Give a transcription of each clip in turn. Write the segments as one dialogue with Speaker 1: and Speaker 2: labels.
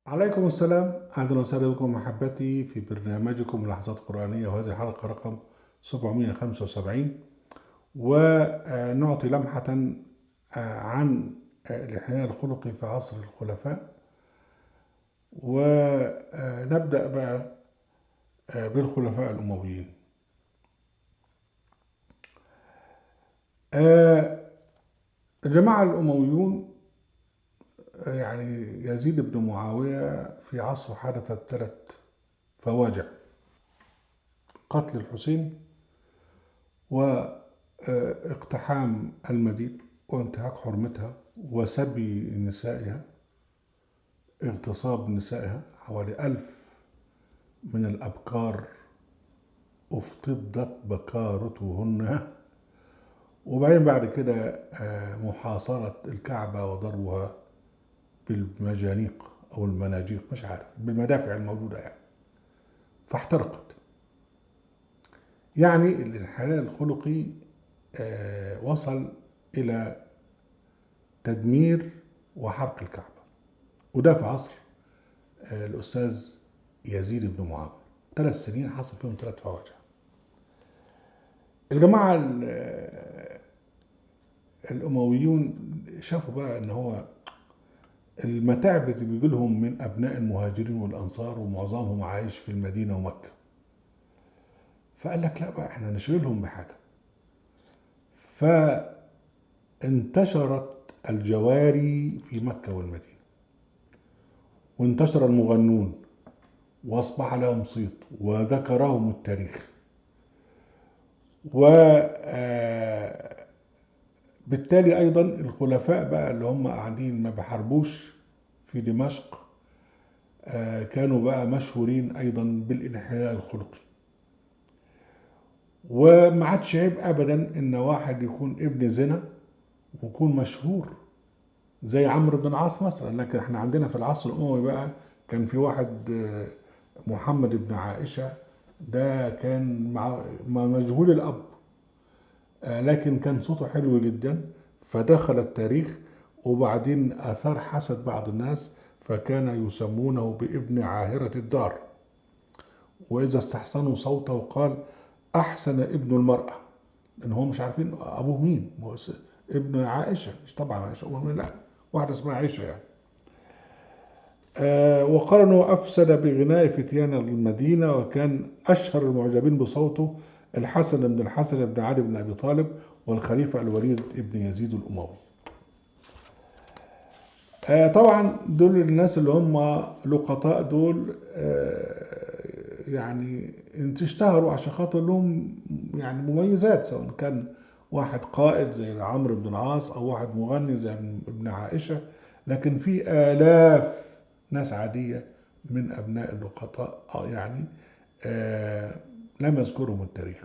Speaker 1: عليكم السلام، أهلا وسهلا بكم محبتي في برنامجكم لحظات قرآنية، وهذه الحلقة رقم 775. ونعطي لمحة عن الانحناء الخلقي في عصر الخلفاء. ونبدأ بقى بالخلفاء الأمويين. الجماعة الأمويون، يعني يزيد بن معاوية في عصره حدثت 3 فواجع: قتل الحسين، واقتحام المدينة وانتهاك حرمتها وسبي نسائها، اغتصاب نسائها. حوالي 1000 من الأبكار افتضت بكارتهن. وبعدين بعد كده محاصرة الكعبة وضربها بالمجانيق أو المناجيق، مش عارف، بالمدافع الموجودة يعني، فاحترقت. يعني الانحلال الخلقي وصل إلى تدمير وحرق الكعبة، وده في عصر الأستاذ يزيد بن معاوية. 3 سنين حصل فيهم 3 فواجع. الجماعة الأمويون شافوا بقى إن هو المتاعب اللي بيجي لهم من أبناء المهاجرين والأنصار، ومعظمهم عايش في المدينة ومكة، فقال لك لا بقى احنا نشغلهم بحاجة. فانتشرت الجواري في مكة والمدينة، وانتشر المغنون، وأصبح لهم صيت وذكرهم التاريخ. وبالتالي أيضا الخلفاء بقى اللي هم قاعدين ما بحاربوش في دمشق كانوا بقى مشهورين أيضا بالانحلال الخلقي. وما عادش عيب أبدا إن واحد يكون ابن زنا ويكون مشهور زي عمرو بن العاص مثلا. لكن احنا عندنا في العصر الأموي بقى كان في واحد محمد بن عائشة، ده كان مجهول الأب، لكن كان صوته حلو جدا فدخل التاريخ. وبعدين أثار حسد بعض الناس، فكان يسمونه بابن عاهرة الدار. وإذا استحسنوا صوته قال أحسن ابن المرأة، لأن هم مش عارفين أبوه مين. ابن عائشة، مش طبعا عائشة أم المؤمنين، لا، واحدة اسمها عائشة يعني. وقال أنه أفسد بغناء فتيان المدينة، وكان أشهر المعجبين بصوته الحسن بن الحسن بن علي بن أبي طالب والخليفة الوليد بن يزيد الأموي. طبعا دول الناس اللي هم لقطاء دول، يعني اشتهروا عشان خاطر لهم يعني مميزات، سواء كان واحد قائد زي عمرو بن العاص أو واحد مغني زي ابن عائشة. لكن في آلاف ناس عادية من أبناء اللقطاء يعني لم يذكرهم التاريخ.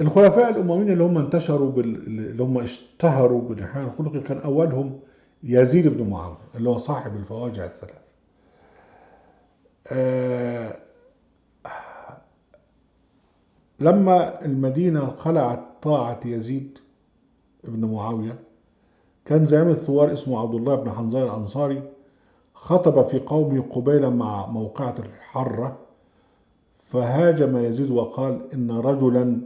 Speaker 1: الخلفاء الأمويين اللي هم انتشروا اللي هم اشتهروا بالانحناء الخلقي كان أولهم يزيد بن معاوية، اللي هو صاحب الفواجع الثلاث. لما المدينة خلعت طاعة يزيد بن معاوية، كان زعيم الثوار اسمه عبد الله بن حنظل الأنصاري خطب في قومه قبيلا مع موقعة الحرة، فهاجم يزيد وقال إن رجلا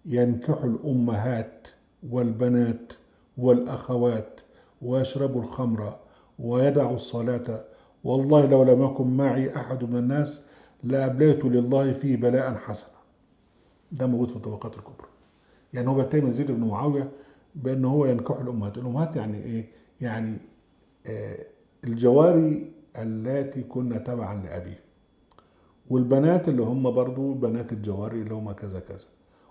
Speaker 1: ينكح الأمهات والبنات والأخوات ويشرب الخمر ويدع الصلاة، والله لو لم يكن معي أحد من الناس لأبليت لله فيه بلاء حسنا. ده موجود في الطبقات الكبرى. يعني هو بيتهم يزيد بن معاوية بأنه هو ينكح الأمهات. الأمهات يعني إيه؟ يعني الجواري التي كنا تبعا لأبيه، والبنات اللي هم برضو بنات الجواري اللي هم كذا كذا،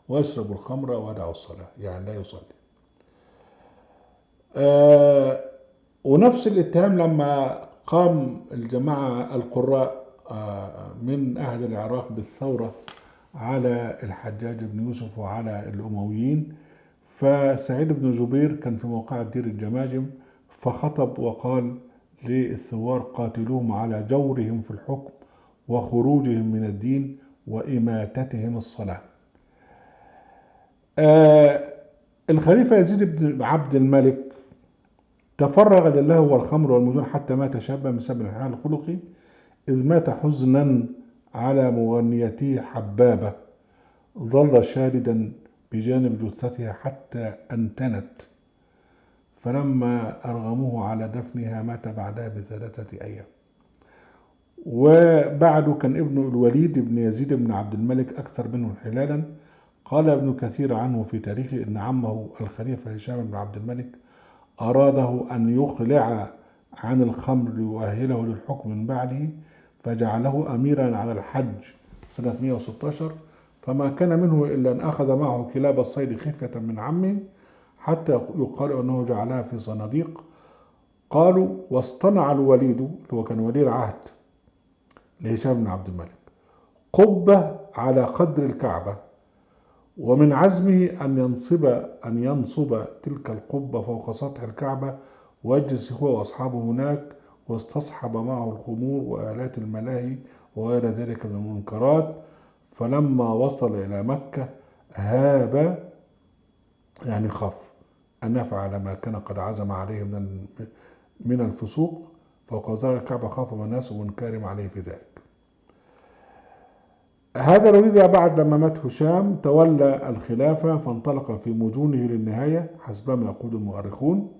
Speaker 1: ويشرب الخمر ويدع الصلاة، يعني لا يصلي. آه ونفس الاتهام لما قام الجماعة القراء من أهل العراق بالثورة على الحجاج بن يوسف وعلى الأمويين، فسعيد بن جبير كان في موقع دير الجماجم، فخطب وقال للثوار قاتلوهم على جورهم في الحكم وخروجهم من الدين وإماتتهم الصلاة. الخليفة يزيد بن عبد الملك تفرغ للهو والخمر والمجون حتى مات شابا بسبب الانحلال الخلقي، إذ مات حزنا على مغنيته حبابة، ظل شاردا بجانب جثتها حتى أنتنت، فلما أرغموه على دفنها مات بعدها ب3 أيام. وبعده كان ابنه الوليد بن يزيد بن عبد الملك أكثر منه انحلالا. قال ابن كثير عنه في تاريخه إن عمه الخليفة هشام بن عبد الملك أراده أن يقلع عن الخمر ليؤهله للحكم من بعده، فجعله أميرا على الحج سنة 116، فما كان منه إلا أن أخذ معه كلاب الصيد خفية من عمه، حتى يقال أنه جعلها في صناديق. قالوا واصطنع الوليد اللي هو كان ولي العهد لهشام بن عبد الملك قبة على قدر الكعبة، ومن عزمه أن ينصب تلك القبة فوق سطح الكعبة، ويجلس هو وأصحابه هناك، واستصحب معه الخمور وآلات الملاهي وغير ذلك من المنكرات. فلما وصل إلى مكة هاب، يعني خاف أن يفعل ما كان قد عزم عليه من الفسوق، فوق ظهر الكعبة خاف من الناس ومنكرم عليه في ذلك. هذا الوليد بعد لما مات هشام تولى الخلافة، فانطلق في مجونه للنهاية حسب ما يقول المؤرخون،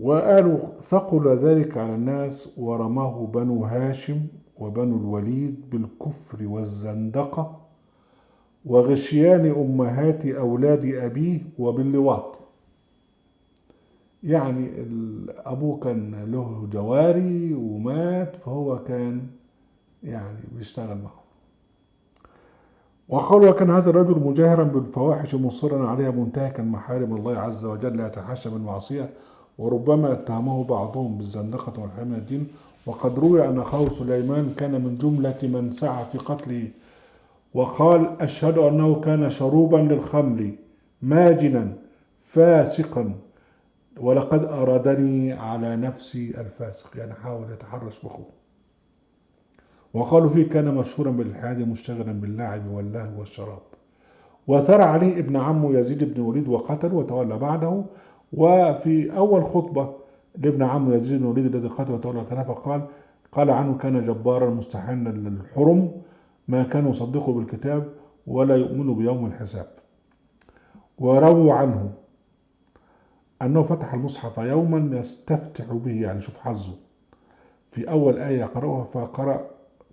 Speaker 1: وقالوا ثقل ذلك على الناس، ورماه بنو هاشم وبنو الوليد بالكفر والزندقة وغشيان أمهات أولاد أبيه وباللواط. يعني أبوه كان له جواري ومات، فهو كان يعني بيشتغل معه. وقالوا وكان هذا الرجل مجاهرا بالفواحش مصرا عليها منتهكا محارم الله عز وجل، لا يتحاشى بالمعصية، وربما اتهمه بعضهم بالزندقة والحرمان من الدين. وقد روي أن أخاه سليمان كان من جملة من سعى في قتله، وقال أشهد أنه كان شروبا للخمر ماجنا فاسقا، ولقد أرادني على نفسي الفاسق، يعني حاول يتحرش بأخوه. وقالوا فيه كان مشهورا بالإلحاد مشتغلا باللعب واللهو والشراب. وثار عليه ابن عمه يزيد بن وليد وقتل وتولى بعده. وفي أول خطبة لابن عمه يزيد بن وليد الذي قتل وتولى الخلافة قال عنه كان جبارا مستحنا للحرم، ما كان يصدقه بالكتاب ولا يؤمن بيوم الحساب. ورووا عنه أنه فتح المصحف يوما يستفتح به، يعني شوف حظه، في أول آية يقرأها فقرأ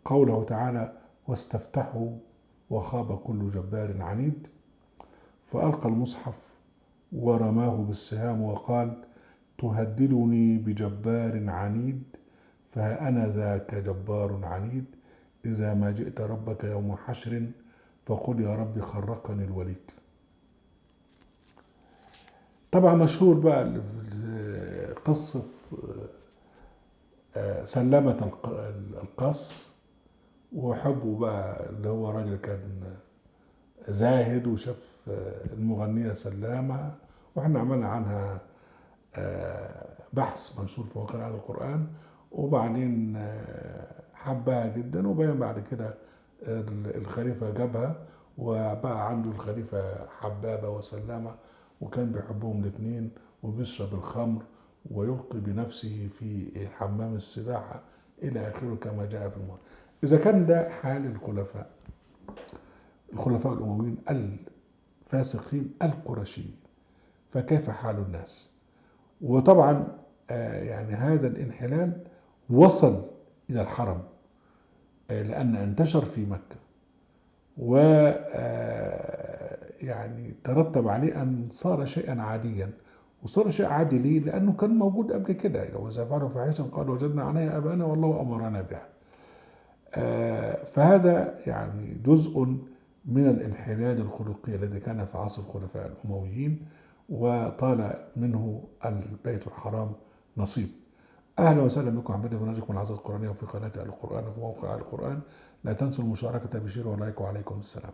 Speaker 1: قوله تعالى واستفتحوا وخاب كل جبار عنيد، فألقى المصحف ورماه بالسهام وقال تهددني بجبار عنيد، فها أنا ذاك جبار عنيد، إذا ما جئت ربك يوم حشر فقل يا رب خرقني الوليد. طبعا مشهور بقى قصة سلمة القص وحبه بقى، اللي هو راجل كان زاهد وشاف المغنية سلامة، واحنا عملنا عنها بحث منشور في موقع أهل القرآن، وبعدين حبها جدا، وبين بعد كده الخليفة جابها وبقى عنده الخليفة حبابة وسلامة، وكان بيحبهم الاثنين، وبيشرب الخمر ويلقي بنفسه في حمام السباحة إلى آخره كما جاء في الموت. إذا كان ده حال الخلفاء الأمويين الفاسقين القرشيين، فكيف حال الناس؟ وطبعا يعني هذا الانحلال وصل إلى الحرم، لأن انتشر في مكة، و يعني ترتب عليه أن صار شيئا عاديا. وصار شيء عادي ليه؟ لأنه كان موجود قبل كده، وإذا فعلوا فاحشة قالوا وجدنا عليها آباءنا والله أمرنا بها. فهذا يعني جزء من الانحلال الخلقي الذي كان في عصر الخلفاء الأمويين، وطال منه البيت الحرام نصيب. أهلا وسهلا بكم أحبتي في برنامجكم العظات القرآنية وفي قناة القرآن وفي موقع القرآن. لا تنسوا المشاركة بشير ولايك، وعليكم السلام.